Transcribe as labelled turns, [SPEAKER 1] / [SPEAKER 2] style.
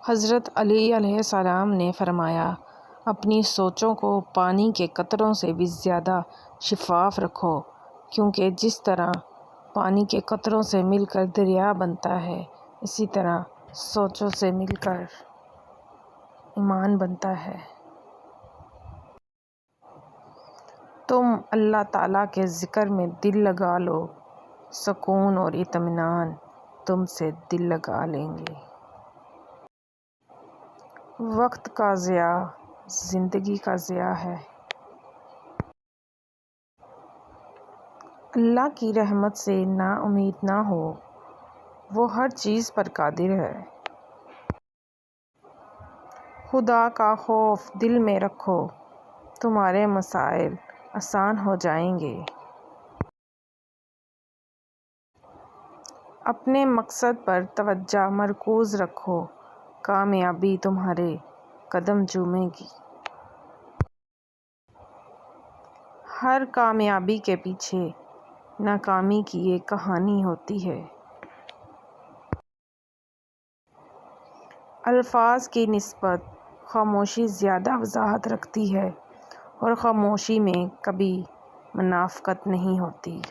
[SPEAKER 1] حضرت علی علیہ السلام نے فرمایا، اپنی سوچوں کو پانی کے قطروں سے بھی زیادہ شفاف رکھو، کیونکہ جس طرح پانی کے قطروں سے مل کر دریا بنتا ہے، اسی طرح سوچوں سے مل کر ایمان بنتا ہے۔ تم اللہ تعالیٰ کے ذکر میں دل لگا لو، سکون اور اطمینان تم سے دل لگا لیں گے۔ وقت کا ضیاع زندگی کا ضیاع ہے۔ اللہ کی رحمت سے نا امید نہ ہو، وہ ہر چیز پر قادر ہے۔ خدا کا خوف دل میں رکھو، تمہارے مسائل آسان ہو جائیں گے۔ اپنے مقصد پر توجہ مرکوز رکھو، کامیابی تمہارے قدم چومے گی۔ ہر کامیابی کے پیچھے ناکامی کی ایک کہانی ہوتی ہے۔ الفاظ کی نسبت خاموشی زیادہ وضاحت رکھتی ہے، اور خاموشی میں کبھی منافقت نہیں ہوتی۔